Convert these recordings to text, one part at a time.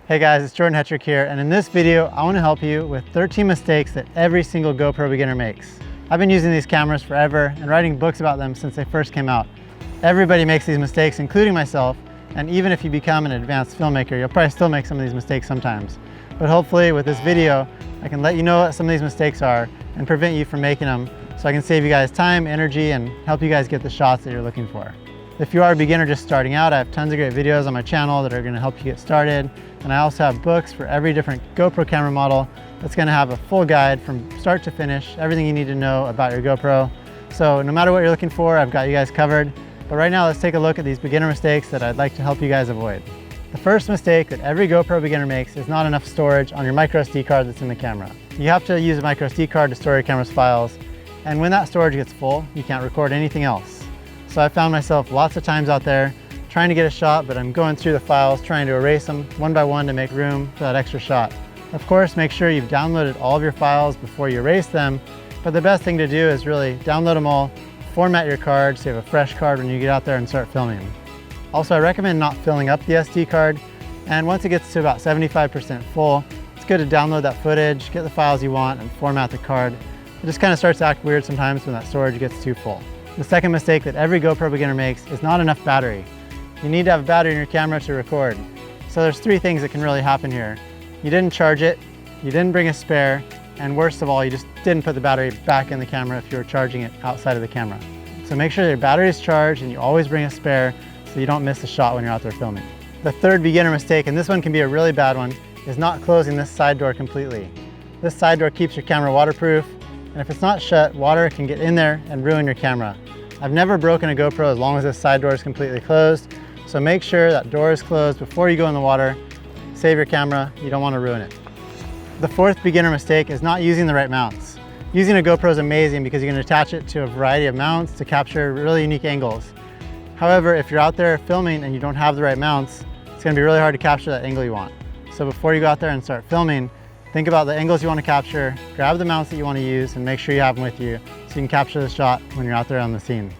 Hey guys, it's Hetrick here, and in this video, I want to help you with 13 mistakes that every single GoPro beginner makes. I've been using these cameras forever and writing books about them since they first came out. Everybody makes these mistakes, including myself, and even if you become an advanced filmmaker, you'll probably still make some of these mistakes sometimes. But hopefully with this video, I can let you know what some of these mistakes are and prevent you from making them so I can save you guys time, energy, and help you guys get the shots that you're looking for. If you are a beginner just starting out, I have tons of great videos on my channel that are going to help you get started. And I also have books for every different GoPro camera model that's going to have a full guide from start to finish, everything you need to know about your GoPro. So no matter what you're looking for, I've got you guys covered. But right now, let's take a look at these beginner mistakes that I'd like to help you guys avoid. The first mistake that every GoPro beginner makes is not enough storage on your micro SD card that's in the camera. You have to use a micro SD card to store your camera's files. And when that storage gets full, you can't record anything else. So I found myself lots of times out there trying to get a shot, but I'm going through the files, trying to erase them one by one to make room for that extra shot. Of course, make sure you've downloaded all of your files before you erase them, but the best thing to do is really download them all, format your card so you have a fresh card when you get out there and start filming. Also, I recommend not filling up the SD card, and once it gets to about 75% full, it's good to download that footage, get the files you want, and format the card. It just kind of starts to act weird sometimes when that storage gets too full. The second mistake that every GoPro beginner makes is not enough battery. You need to have a battery in your camera to record. So there's three things that can really happen here. You didn't charge it, you didn't bring a spare, and worst of all, you just didn't put the battery back in the camera if you were charging it outside of the camera. So make sure your battery is charged and you always bring a spare so you don't miss a shot when you're out there filming. The third beginner mistake, and this one can be a really bad one, is not closing this side door completely. This side door keeps your camera waterproof, and if it's not shut, water can get in there and ruin your camera. I've never broken a GoPro as long as this side door is completely closed, so make sure that door is closed before you go in the water. Save your camera, you don't want to ruin it. The fourth beginner mistake is not using the right mounts. Using a GoPro is amazing because you can attach it to a variety of mounts to capture really unique angles. However, if you're out there filming and you don't have the right mounts, it's going to be really hard to capture that angle you want. So before you go out there and start filming, think about the angles you want to capture, grab the mounts that you want to use, and make sure you have them with you so you can capture the shot when you're out there on the scene.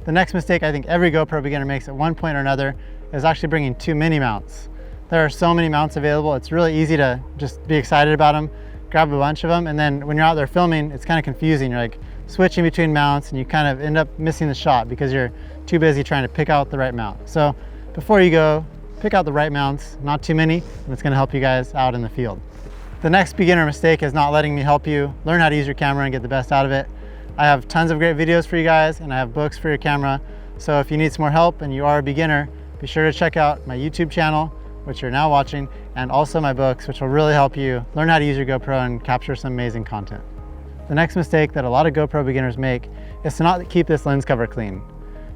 The next mistake I think every GoPro beginner makes at one point or another is actually bringing too many mounts. There are so many mounts available, it's really easy to just be excited about them, grab a bunch of them, and then when you're out there filming, it's kind of confusing. You're like switching between mounts and you kind of end up missing the shot because you're too busy trying to pick out the right mount. So before you go, pick out the right mounts, not too many, and it's going to help you guys out in the field. The next beginner mistake is not letting me help you learn how to use your camera and get the best out of it. I have tons of great videos for you guys, and I have books for your camera. So if you need some more help and you are a beginner, be sure to check out my YouTube channel, which you're now watching, and also my books, which will really help you learn how to use your GoPro and capture some amazing content. The next mistake that a lot of GoPro beginners make is to not keep this lens cover clean.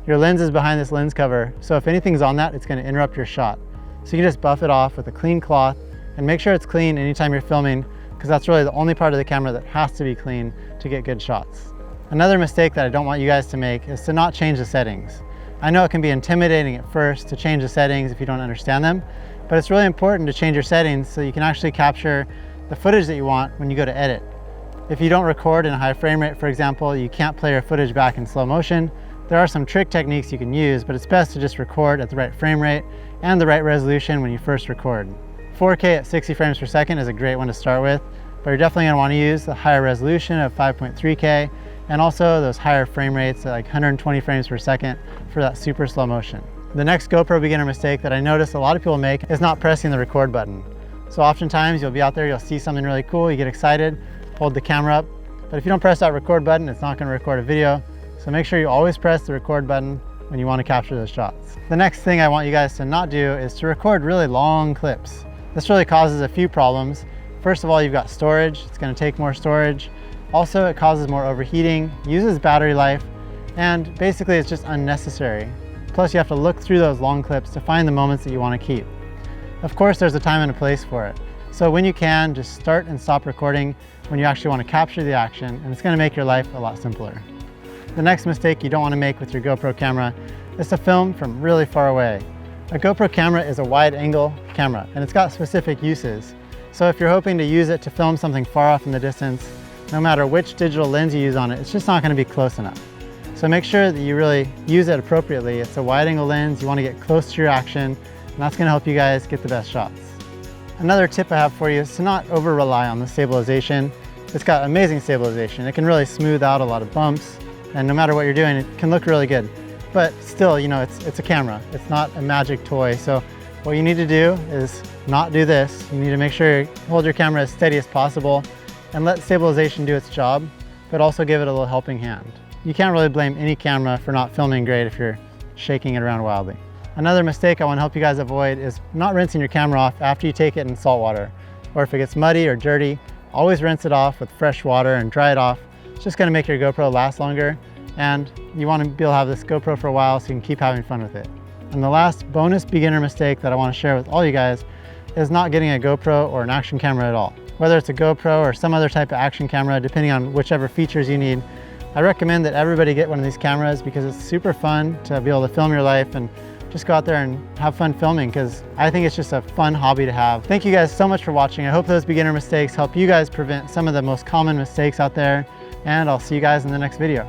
Your lens is behind this lens cover, so if anything's on that, it's going to interrupt your shot. So you can just buff it off with a clean cloth and make sure it's clean anytime you're filming, because that's really the only part of the camera that has to be clean to get good shots. Another mistake that I don't want you guys to make is to not change the settings. I know it can be intimidating at first to change the settings if you don't understand them, but it's really important to change your settings so you can actually capture the footage that you want when you go to edit. If you don't record in a high frame rate, for example, you can't play your footage back in slow motion. There are some trick techniques you can use, but it's best to just record at the right frame rate and the right resolution when you first record. 4K at 60 frames per second is a great one to start with, but you're definitely going to want to use the higher resolution of 5.3K and also those higher frame rates at like 120 frames per second for that super slow motion. The next GoPro beginner mistake that I notice a lot of people make is not pressing the record button. So oftentimes you'll be out there, you'll see something really cool, you get excited, hold the camera up, but if you don't press that record button, it's not going to record a video. So make sure you always press the record button when you want to capture those shots. The next thing I want you guys to not do is to record really long clips. This really causes a few problems. First of all, you've got storage. It's going to take more storage. Also, it causes more overheating, uses battery life, and basically it's just unnecessary. Plus, you have to look through those long clips to find the moments that you want to keep. Of course, there's a time and a place for it. So when you can, just start and stop recording when you actually want to capture the action, and it's going to make your life a lot simpler. The next mistake you don't want to make with your GoPro camera is to film from really far away. A GoPro camera is a wide angle camera and it's got specific uses. So if you're hoping to use it to film something far off in the distance, no matter which digital lens you use on it, it's just not going to be close enough. So make sure that you really use it appropriately. It's a wide angle lens, you want to get close to your action, and that's going to help you guys get the best shots. Another tip I have for you is to not over rely on the stabilization. It's got amazing stabilization. It can really smooth out a lot of bumps, and no matter what you're doing, it can look really good. But still, you know, it's a camera. It's not a magic toy. So what you need to do is not do this. You need to make sure you hold your camera as steady as possible and let stabilization do its job, but also give it a little helping hand. You can't really blame any camera for not filming great if you're shaking it around wildly. Another mistake I want to help you guys avoid is not rinsing your camera off after you take it in salt water. Or if it gets muddy or dirty, always rinse it off with fresh water and dry it off. It's just going to make your GoPro last longer, and you want to be able to have this GoPro for a while so you can keep having fun with it. And the last bonus beginner mistake that I want to share with all you guys is not getting a GoPro or an action camera at all. Whether it's a GoPro or some other type of action camera, depending on whichever features you need, I recommend that everybody get one of these cameras because it's super fun to be able to film your life and just go out there and have fun filming, because I think it's just a fun hobby to have. Thank you guys so much for watching. I hope those beginner mistakes help you guys prevent some of the most common mistakes out there, and I'll see you guys in the next video.